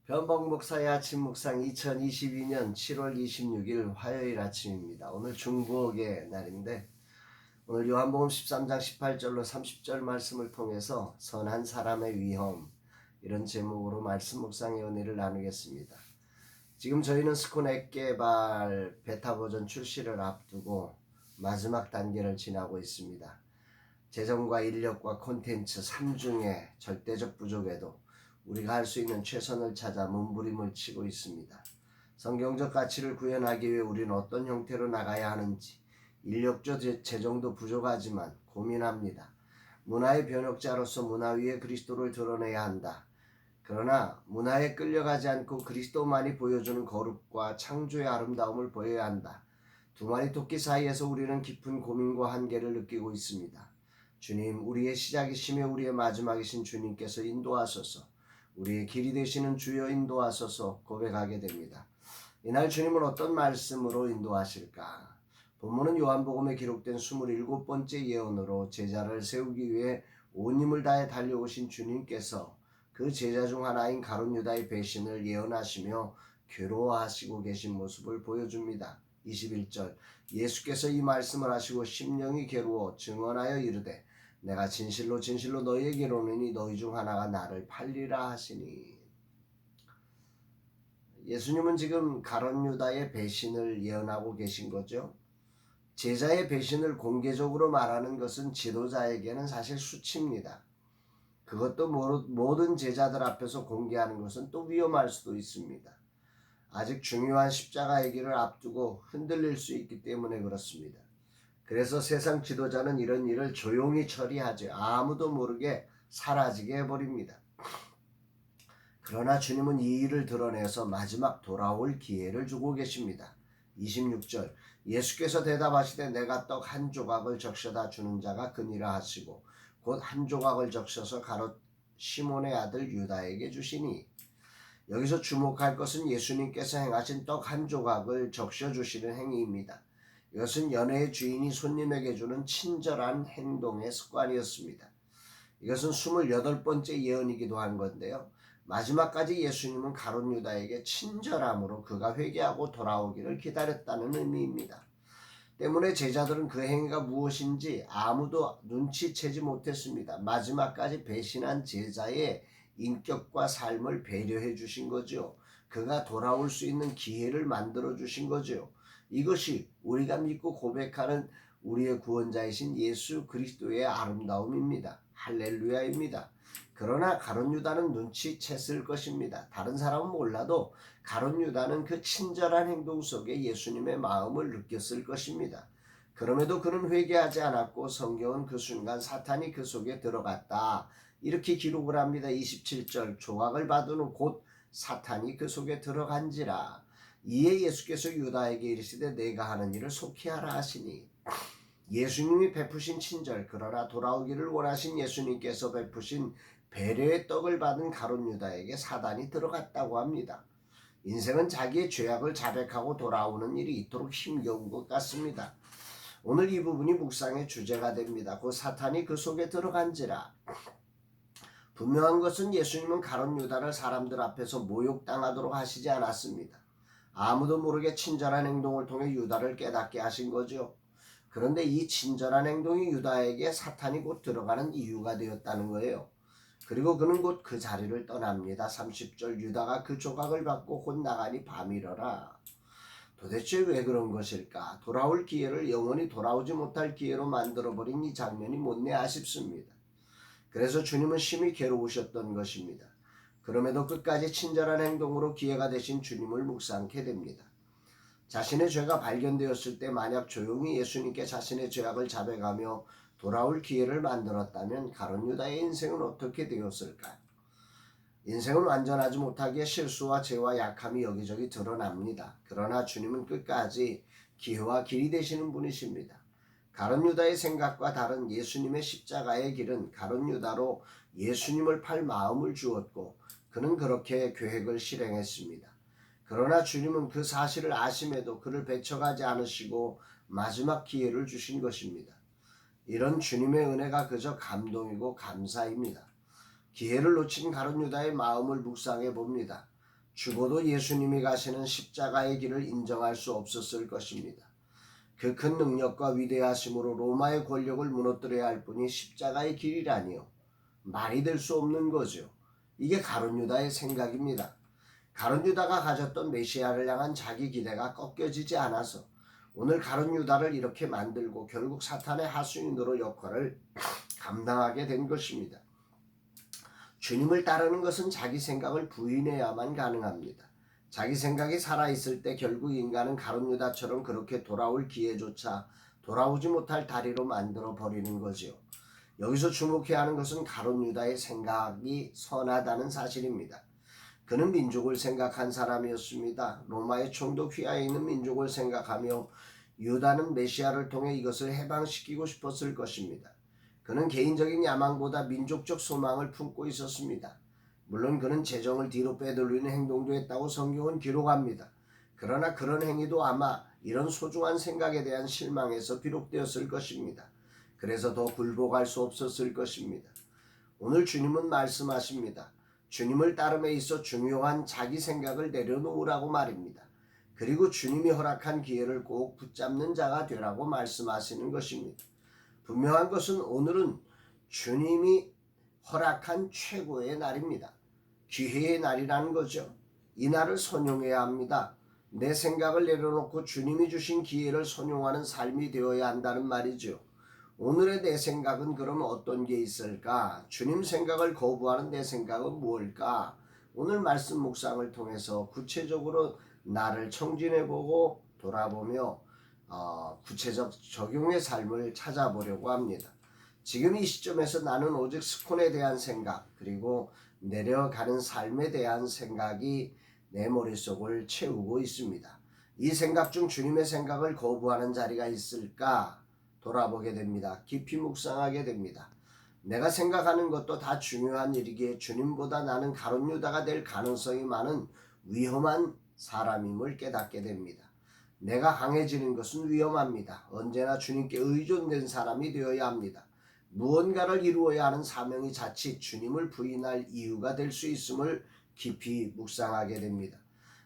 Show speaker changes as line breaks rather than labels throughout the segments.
변복 목사의 아침 묵상 2022년 7월 26일 화요일 아침입니다. 오늘 중보의 날인데 오늘 요한복음 13장 18절로 30절 말씀을 통해서 선한 사람의 위험 이런 제목으로 말씀 묵상의 은혜를 나누겠습니다. 지금 저희는 스콘 앱 개발 베타 버전 출시를 앞두고 마지막 단계를 지나고 있습니다. 재정과 인력과 콘텐츠 3중의 절대적 부족에도 우리가 할 수 있는 최선을 찾아 몸부림을 치고 있습니다. 성경적 가치를 구현하기 위해 우리는 어떤 형태로 나가야 하는지 인력적 재정도 부족하지만 고민합니다. 문화의 변혁자로서 문화 위에 그리스도를 드러내야 한다. 그러나 문화에 끌려가지 않고 그리스도만이 보여주는 거룩과 창조의 아름다움을 보여야 한다. 두 마리 토끼 사이에서 우리는 깊은 고민과 한계를 느끼고 있습니다. 주님, 우리의 시작이시며 우리의 마지막이신 주님께서 인도하소서. 우리의 길이 되시는 주여 인도하소서 고백하게 됩니다. 이날 주님은 어떤 말씀으로 인도하실까? 본문은 요한복음에 기록된 27번째 예언으로 제자를 세우기 위해 온 힘을 다해 달려오신 주님께서 그 제자 중 하나인 가룟 유다의 배신을 예언하시며 괴로워하시고 계신 모습을 보여줍니다. 21절 예수께서 이 말씀을 하시고 심령이 괴로워 증언하여 이르되 내가 진실로 진실로 너희에게 이르노니 너희 중 하나가 나를 팔리라 하시니. 예수님은 지금 가룟 유다의 배신을 예언하고 계신 거죠. 제자의 배신을 공개적으로 말하는 것은 지도자에게는 사실 수치입니다. 그것도 모든 제자들 앞에서 공개하는 것은 또 위험할 수도 있습니다. 아직 중요한 십자가의 길을 앞두고 흔들릴 수 있기 때문에 그렇습니다. 그래서 세상 지도자는 이런 일을 조용히 처리하죠. 아무도 모르게 사라지게 해버립니다. 그러나 주님은 이 일을 드러내서 마지막 돌아올 기회를 주고 계십니다. 26절 예수께서 대답하시되 내가 떡 한 조각을 적셔다 주는 자가 그니라 하시고 곧 한 조각을 적셔서 가롯 시몬의 아들 유다에게 주시니. 여기서 주목할 것은 예수님께서 행하신 떡 한 조각을 적셔 주시는 행위입니다. 이것은 연회의 주인이 손님에게 주는 친절한 행동의 습관이었습니다. 이것은 28번째 예언이기도 한 건데요. 마지막까지 예수님은 가룟 유다에게 친절함으로 그가 회개하고 돌아오기를 기다렸다는 의미입니다. 때문에 제자들은 그 행위가 무엇인지 아무도 눈치채지 못했습니다. 마지막까지 배신한 제자의 인격과 삶을 배려해 주신 거죠. 그가 돌아올 수 있는 기회를 만들어 주신 거죠. 이것이 우리가 믿고 고백하는 우리의 구원자이신 예수 그리스도의 아름다움입니다. 할렐루야입니다. 그러나 가룟 유다는 눈치챘을 것입니다. 다른 사람은 몰라도 가룟 유다는 그 친절한 행동 속에 예수님의 마음을 느꼈을 것입니다. 그럼에도 그는 회개하지 않았고 성경은 그 순간 사탄이 그 속에 들어갔다. 이렇게 기록을 합니다. 27절 조각을 받은 후 곧 사탄이 그 속에 들어간지라. 이에 예수께서 유다에게 이르시되 내가 하는 일을 속히 하라 하시니. 예수님이 베푸신 친절, 그러나 돌아오기를 원하신 예수님께서 베푸신 배려의 떡을 받은 가룟 유다에게 사단이 들어갔다고 합니다. 인생은 자기의 죄악을 자백하고 돌아오는 일이 이토록 힘겨운 것 같습니다. 오늘 이 부분이 묵상의 주제가 됩니다. 곧 사탄이 그 속에 들어간지라. 분명한 것은 예수님은 가룟 유다를 사람들 앞에서 모욕당하도록 하시지 않았습니다. 아무도 모르게 친절한 행동을 통해 유다를 깨닫게 하신 거죠. 그런데 이 친절한 행동이 유다에게 사탄이 곧 들어가는 이유가 되었다는 거예요. 그리고 그는 곧 그 자리를 떠납니다. 30절 유다가 그 조각을 받고 곧 나가니 밤이러라. 도대체 왜 그런 것일까? 돌아올 기회를 영원히 돌아오지 못할 기회로 만들어버린 이 장면이 못내 아쉽습니다. 그래서 주님은 심히 괴로우셨던 것입니다. 그럼에도 끝까지 친절한 행동으로 기회가 되신 주님을 묵상케 됩니다. 자신의 죄가 발견되었을 때 만약 조용히 예수님께 자신의 죄악을 자백하며 돌아올 기회를 만들었다면 가룟 유다의 인생은 어떻게 되었을까요? 인생은 완전하지 못하기에 실수와 죄와 약함이 여기저기 드러납니다. 그러나 주님은 끝까지 기회와 길이 되시는 분이십니다. 가룟 유다의 생각과 다른 예수님의 십자가의 길은 가룟 유다로 예수님을 팔 마음을 주었고 그는 그렇게 계획을 실행했습니다. 그러나 주님은 그 사실을 아심에도 그를 배척하지 않으시고 마지막 기회를 주신 것입니다. 이런 주님의 은혜가 그저 감동이고 감사입니다. 기회를 놓친 가룟 유다의 마음을 묵상해 봅니다. 죽어도 예수님이 가시는 십자가의 길을 인정할 수 없었을 것입니다. 그 큰 능력과 위대하심으로 로마의 권력을 무너뜨려야 할 뿐이 십자가의 길이라니요. 말이 될 수 없는 거죠. 이게 가룟 유다의 생각입니다. 가룟 유다가 가졌던 메시아를 향한 자기 기대가 꺾여지지 않아서 오늘 가룟 유다를 이렇게 만들고 결국 사탄의 하수인으로 역할을 감당하게 된 것입니다. 주님을 따르는 것은 자기 생각을 부인해야만 가능합니다. 자기 생각이 살아있을 때 결국 인간은 가룟 유다처럼 그렇게 돌아올 기회조차 돌아오지 못할 다리로 만들어 버리는 거지요. 여기서 주목해야 하는 것은 가룟 유다의 생각이 선하다는 사실입니다. 그는 민족을 생각한 사람이었습니다. 로마의 총독 휘하에 있는 민족을 생각하며 유다는 메시아를 통해 이것을 해방시키고 싶었을 것입니다. 그는 개인적인 야망보다 민족적 소망을 품고 있었습니다. 물론 그는 재정을 뒤로 빼돌리는 행동도 했다고 성경은 기록합니다. 그러나 그런 행위도 아마 이런 소중한 생각에 대한 실망에서 비롯되었을 것입니다. 그래서 더 굴복할 수 없었을 것입니다. 오늘 주님은 말씀하십니다. 주님을 따름에 있어 중요한 자기 생각을 내려놓으라고 말입니다. 그리고 주님이 허락한 기회를 꼭 붙잡는 자가 되라고 말씀하시는 것입니다. 분명한 것은 오늘은 주님이 허락한 최고의 날입니다. 기회의 날이라는 거죠. 이 날을 선용해야 합니다. 내 생각을 내려놓고 주님이 주신 기회를 선용하는 삶이 되어야 한다는 말이죠. 오늘의 내 생각은 그럼 어떤 게 있을까? 주님 생각을 거부하는 내 생각은 무엇일까? 오늘 말씀 묵상을 통해서 구체적으로 나를 청진해보고 돌아보며 구체적 적용의 삶을 찾아보려고 합니다. 지금 이 시점에서 나는 오직 스콘에 대한 생각 그리고 내려가는 삶에 대한 생각이 내 머릿속을 채우고 있습니다. 이 생각 중 주님의 생각을 거부하는 자리가 있을까 돌아보게 됩니다. 깊이 묵상하게 됩니다. 내가 생각하는 것도 다 중요한 일이기에 주님보다 나는 가룟 유다가 될 가능성이 많은 위험한 사람임을 깨닫게 됩니다. 내가 강해지는 것은 위험합니다. 언제나 주님께 의존된 사람이 되어야 합니다. 무언가를 이루어야 하는 사명이 자칫 주님을 부인할 이유가 될 수 있음을 깊이 묵상하게 됩니다.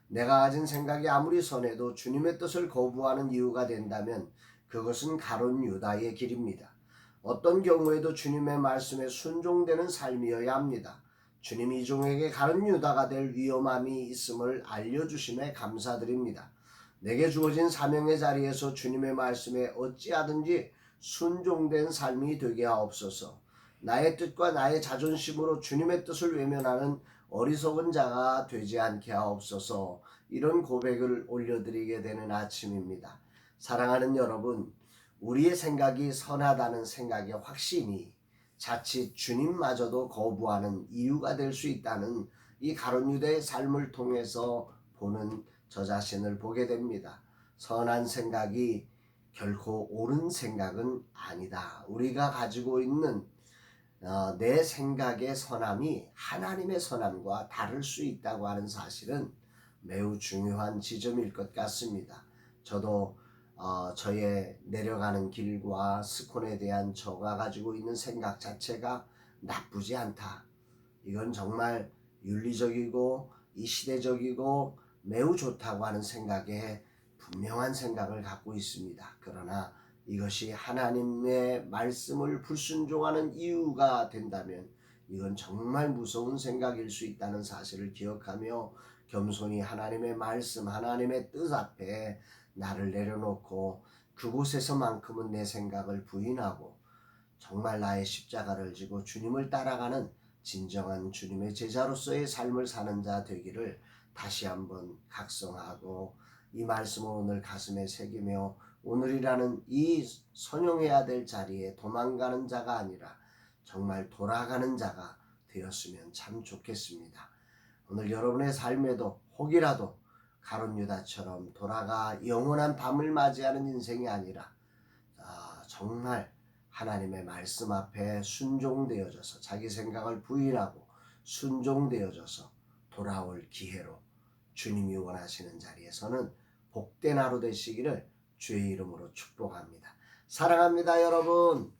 내가 가진 생각이 아무리 선해도 주님의 뜻을 거부하는 이유가 된다면 그것은 가룟 유다의 길입니다. 어떤 경우에도 주님의 말씀에 순종되는 삶이어야 합니다. 주님이 이 종에게 가룟 유다가 될 위험함이 있음을 알려주심에 감사드립니다. 내게 주어진 사명의 자리에서 주님의 말씀에 어찌하든지 순종된 삶이 되게 하옵소서. 나의 뜻과 나의 자존심으로 주님의 뜻을 외면하는 어리석은 자가 되지 않게 하옵소서. 이런 고백을 올려드리게 되는 아침입니다. 사랑하는 여러분, 우리의 생각이 선하다는 생각의 확신이 자칫 주님마저도 거부하는 이유가 될 수 있다는 이 가룟 유다의 삶을 통해서 보는 저 자신을 보게 됩니다. 선한 생각이 결코 옳은 생각은 아니다. 우리가 가지고 있는 내 생각의 선함이 하나님의 선함과 다를 수 있다고 하는 사실은 매우 중요한 지점일 것 같습니다. 저도 저의 내려가는 길과 스콘에 대한 저가 가지고 있는 생각 자체가 나쁘지 않다. 이건 정말 윤리적이고 이 시대적이고 매우 좋다고 하는 생각에 분명한 생각을 갖고 있습니다. 그러나 이것이 하나님의 말씀을 불순종하는 이유가 된다면 이건 정말 무서운 생각일 수 있다는 사실을 기억하며 겸손히 하나님의 말씀, 하나님의 뜻 앞에 나를 내려놓고 그곳에서만큼은 내 생각을 부인하고 정말 나의 십자가를 지고 주님을 따라가는 진정한 주님의 제자로서의 삶을 사는 자 되기를 다시 한번 각성하고 이 말씀을 오늘 가슴에 새기며 오늘이라는 이 선용해야 될 자리에 도망가는 자가 아니라 정말 돌아가는 자가 되었으면 참 좋겠습니다. 오늘 여러분의 삶에도 혹이라도 가룟 유다처럼 돌아가 영원한 밤을 맞이하는 인생이 아니라 정말 하나님의 말씀 앞에 순종되어져서 자기 생각을 부인하고 순종되어져서 돌아올 기회로 주님이 원하시는 자리에서는 복된 하루 되시기를 주의 이름으로 축복합니다. 사랑합니다, 여러분.